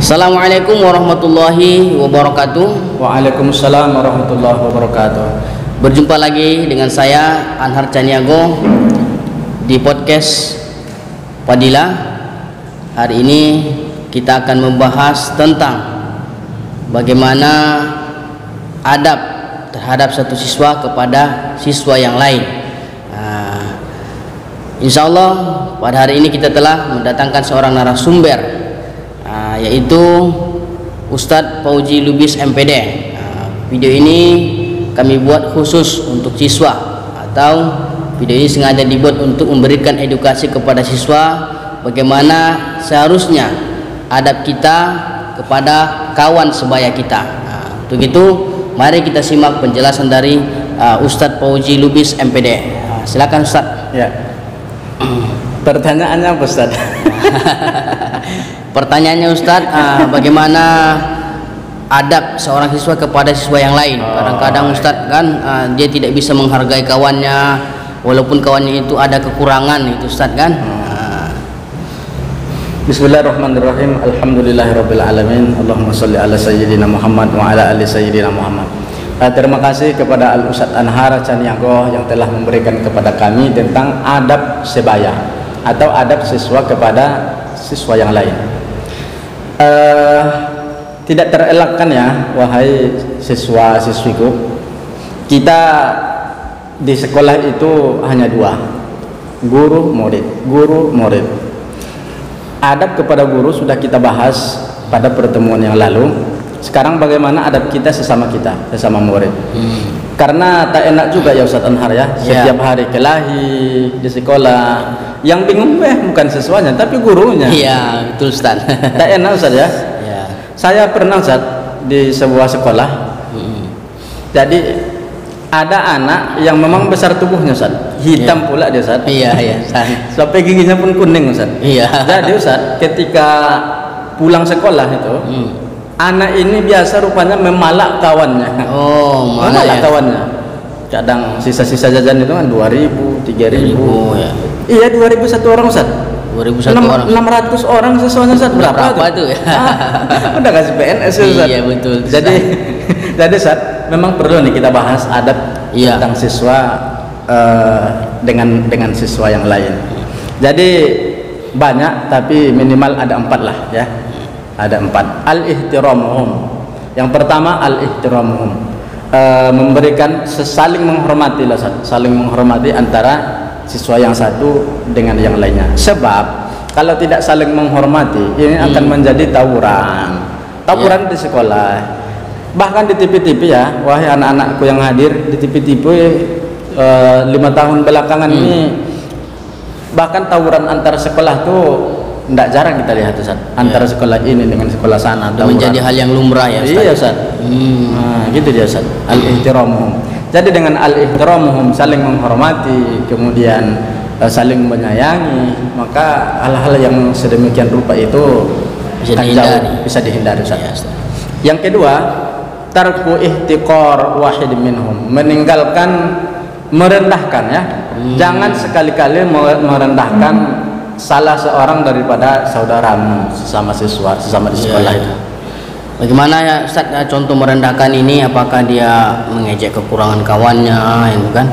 Assalamualaikum warahmatullahi wabarakatuh. Waalaikumsalam warahmatullahi wabarakatuh. Berjumpa lagi dengan saya Anhar Caniago di podcast Fadilah. Hari ini kita akan membahas tentang bagaimana adab terhadap satu siswa kepada siswa yang lain. Insya Allah pada hari ini kita telah mendatangkan seorang narasumber, yaitu Ustadz Fauzi Lubis MPD. Video ini kami buat khusus untuk siswa, atau video ini sengaja dibuat untuk memberikan edukasi kepada siswa bagaimana seharusnya adab kita kepada kawan sebaya kita. Untuk itu mari kita simak penjelasan dari Ustadz Fauzi Lubis MPD. Silakan Ustadz. Ya. Pertanyaannya apa Ustadz? Pertanyaannya Ustadz, bagaimana adab seorang siswa kepada siswa yang lain? Kadang-kadang Ustadz kan dia tidak bisa menghargai kawannya, walaupun kawannya itu ada kekurangan, itu Ustadz kan. Bismillahirrahmanirrahim. Alhamdulillahirabbil alamin. Allahumma shalli ala sayyidina Muhammad wa ala ali sayyidina Muhammad. Terima kasih kepada Al Ustadz Anhar Caniago yang telah memberikan kepada kami tentang adab sebaya atau adab siswa kepada siswa yang lain. Tidak terelakkan ya, wahai siswa-siswiku, kita di sekolah itu hanya dua, guru murid. Guru murid. Adab kepada guru sudah kita bahas pada pertemuan yang lalu. Sekarang bagaimana adab kita sesama murid. Karena tak enak juga ya Ustadz Anhar ya, setiap hari kelahi di sekolah. Yang bingung bukan siswanya tapi gurunya. Iya, betul Ustadz. Tak enak Ustadz ya. Saya pernah Ustadz di sebuah sekolah. Jadi ada anak yang memang besar tubuhnya Ustadz, hitam pula dia Ustadz. Iya. Sampai giginya pun kuning Ustadz. Iya. Jadi Ustadz ketika pulang sekolah itu, anak ini biasa rupanya memalak kawannya. Memalak kawannya. Kadang sisa-sisa jajan itu kan 2.000, 3.000. Ya. Iya, 2.000 satu orang Ustaz. 2.000 satu orang. 600 orang siswanya Ustaz. Berapa tuh ya? Udah kasih PNS Ustaz. Iya betul. Jadi Ustaz, memang perlu nih kita bahas adab tentang siswa dengan siswa yang lain. Jadi banyak tapi minimal ada 4 lah ya. Ada 4. Al-ihtiramuhum. Yang pertama al-ihtiramuhum. Memberikan saling menghormati lah, saling menghormati antara siswa yang satu dengan yang lainnya. Sebab kalau tidak saling menghormati, ini akan menjadi tawuran di sekolah. Bahkan di TV-TV ya, wahai anak-anakku yang hadir di TV-TV 5 tahun belakangan ini, bahkan tawuran antar sekolah tuh tidak jarang kita lihat Ustaz. Antara sekolah ini dengan sekolah sana menjadi hal yang lumrah ya Ustaz. Iya Ustaz. Nah, gitu dia Ustaz. Al-ihtiramuhum. Jadi dengan al-ihtiramuhum, saling menghormati, kemudian saling menyayangi, maka hal-hal yang sedemikian rupa itu bisa dihindari Ustaz. Yang kedua, tarku ihtiqar wahid minhum, meninggalkan merendahkan ya. Jangan sekali-kali merendahkan salah seorang daripada saudaramu sesama siswa, sesama di sekolah itu. Bagaimana ya Ustaz contoh merendahkan ini? Apakah dia mengejek kekurangan kawannya, itu kan?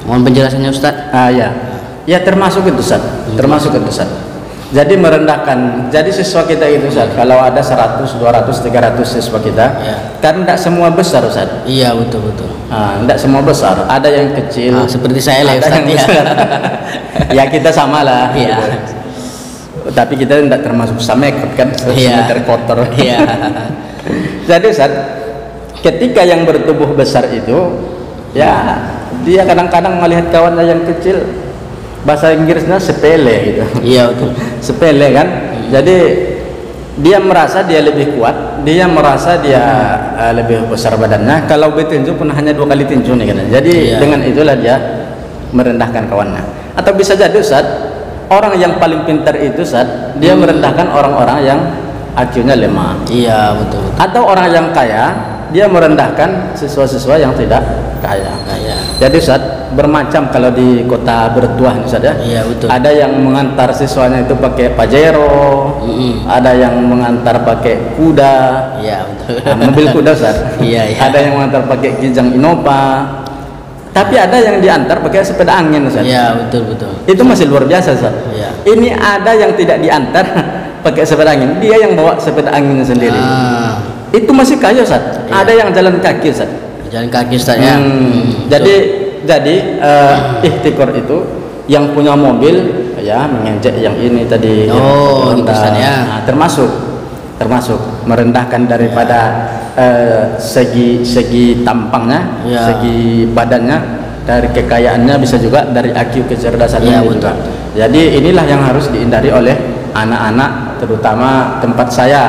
Mohon penjelasannya Ustaz. Ya termasuk itu Ustaz. Termasuk itu Ustaz. Jadi merendahkan. Jadi siswa kita itu Ustaz, kalau ada 100, 200, 300 siswa kita, kan tidak semua besar Ustaz. Iya betul. Tidak semua besar. Ada yang kecil. Seperti saya lah Ustaz. Ya kita sama lah. Iya. Tapi kita tidak termasuk samek kan, semeter kotor. Iya. Jadi Ustaz, ketika yang bertubuh besar itu, ya dia kadang-kadang melihat kawannya yang kecil, bahasa Inggrisnya sepele gitu. Iya betul. Sepele kan. Jadi dia merasa dia lebih kuat, dia merasa dia lebih besar badannya. Kalau bertinju pun hanya 2 kali tinju nih kan. Jadi dengan itulah dia merendahkan kawannya. Atau bisa jadi Ustaz, orang yang paling pintar itu Ustaz, dia merendahkan orang-orang yang IQ-nya lemah. Iya betul. Atau orang yang kaya, dia merendahkan siswa-siswa yang tidak kaya. Jadi Ustaz, bermacam kalau di kota bertuah Ustaz ya. Iya, betul. Ada yang mengantar siswanya itu pakai pajero, ada yang mengantar pakai kuda. Iya, betul. Mobil kuda Ustaz. Iya. Ada yang mengantar pakai Kijang Innova. Tapi ada yang diantar pakai sepeda angin Ustaz. Iya, betul. Itu masih luar biasa Ustaz. Iya. Ini ada yang tidak diantar pakai sepeda angin, dia yang bawa sepeda angin sendiri. Itu masih kaya Ustaz. Iya. Ada yang jalan kaki Ustaz. Jalan kaki Ustaz ya. Jadi ihtikor itu yang punya mobil ya mengejek yang ini tadi. Oh, gitu Ustaz ya. Nah, termasuk merendahkan daripada segi tampangnya, Ya. segi badannya, dari kekayaannya, bisa juga dari IQ kecerdasannya. Ya, juga. Jadi inilah yang harus dihindari oleh anak-anak, terutama tempat saya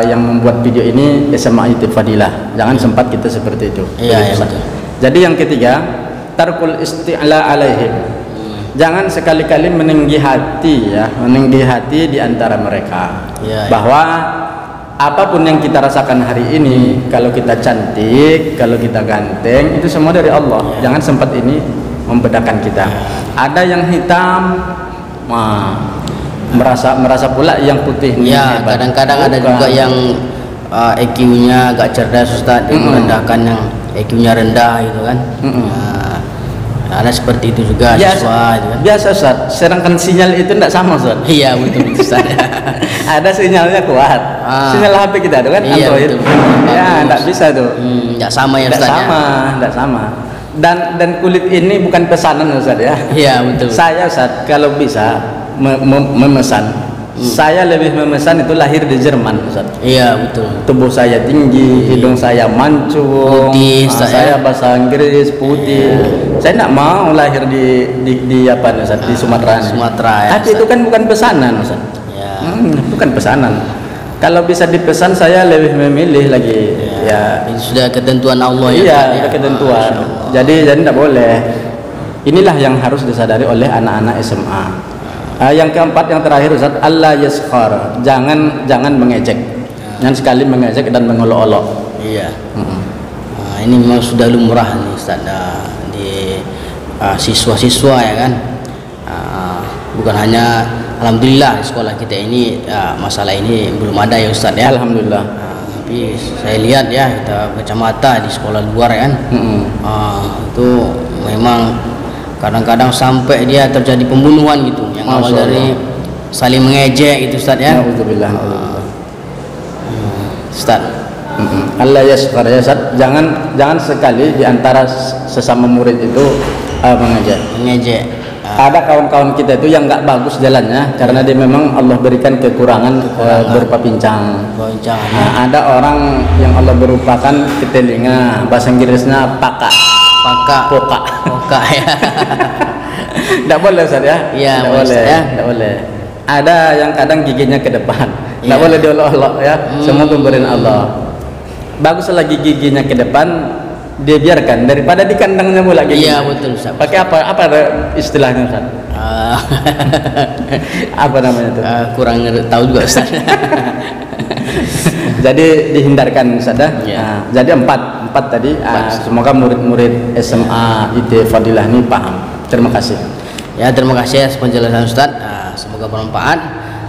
yang membuat video ini SMA IT Fadilah. Jangan sempat kita seperti itu. Iya, betul. Jadi yang ketiga, tarkul isti'la alaihim. Jangan sekali-kali meninggi hati ya, meninggi hati di antara mereka. Ya. Bahwa apapun yang kita rasakan hari ini, kalau kita cantik, kalau kita ganteng, itu semua dari Allah. Jangan sempat ini membedakan kita. Ada yang hitam, merasa pula yang putih. Ya, kadang-kadang ada juga yang EQ-nya agak cerdas Ustaz, yang merendahkan yang EQ-nya rendah gitu kan. Ada seperti itu juga siswa gitu kan. Biasa Ustaz, sedangkan sinyal itu tidak sama Ustaz. Iya, betul Ustaz. Ada sinyalnya kuat. Sinyal HP kita itu kan Android. Ya, tidak bisa tuh. Tidak sama ya Ustaz. Tidak sama. Dan kulit ini bukan pesanan Ustaz ya. Iya, betul. Saya Ustaz kalau bisa memesan, saya lebih memesan itu lahir di Jerman Ustaz. Iya, betul. Tubuh saya tinggi, hidung saya mancung, putih, saya bahasa Inggris putih. Saya tidak mau lahir di apa Ustaz, di Sumatera. Ya, tapi itu kan bukan pesanan Ustaz. Ya. Bukan pesanan. Kalau bisa dipesan saya lebih memilih lagi. Ya. Ini sudah ketentuan Allah ya. Iya, sudah ketentuan. Jadi tidak boleh. Inilah yang harus disadari oleh anak-anak SMA. Yang keempat, yang terakhir Ustaz, Allah yaskhar. Jangan mengejek. Jangan sekali mengejek dan mengolok-olok. Iya. Ini memang sudah lumrah nih Ustaz di siswa-siswa ya kan. Bukan hanya alhamdulillah di sekolah kita ini masalah ini belum ada ya Ustaz ya. Alhamdulillah. Tapi saya lihat ya, kita kacamata di sekolah luar ya kan. Itu memang kadang-kadang sampai dia terjadi pembunuhan gitu, yang awal dari saling mengejek itu Ustaz ya. Alhamdulillah. Ustaz. Allah yaskhar ya Ustaz. Jangan sekali di antara sesama murid itu mengejek. Ada kawan-kawan kita itu yang nggak bagus jalannya karena dia memang Allah berikan kekurangan berupa pincang. Ada orang yang Allah berupakan ke telinga, bahasa Inggrisnya poka ya. Tidak boleh Ustaz ya. Iya, tidak boleh ya. Tidak boleh. Ada yang kadang giginya ke depan, tidak boleh diolok-olok ya. Semua pemberian Allah. Bagus lagi giginya ke depan, dia biarkan daripada di kandangnya pula gigi. Iya, betul Ustaz. Pakai apa istilahnya Ustaz? Apa namanya itu? Kurang tahu juga Ustaz. Jadi dihindarkan Ustaz ya. Jadi empat tadi. Semoga murid-murid SMA IT Fadilah ini paham. Terima kasih. Ya, terima kasih atas penjelasan Ustaz. Semoga bermanfaat.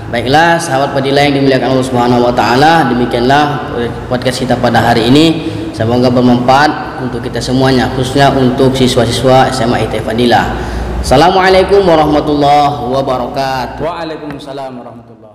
Baiklah sahabat Fadilah yang dimuliakan Allah Subhanahu wa taala, demikianlah podcast kita pada hari ini. Semoga bermanfaat untuk kita semuanya, khususnya untuk siswa-siswa SMA IT Fadilah. Assalamualaikum warahmatullahi wabarakatuh. Waalaikumsalam warahmatullahi wabarakatuh.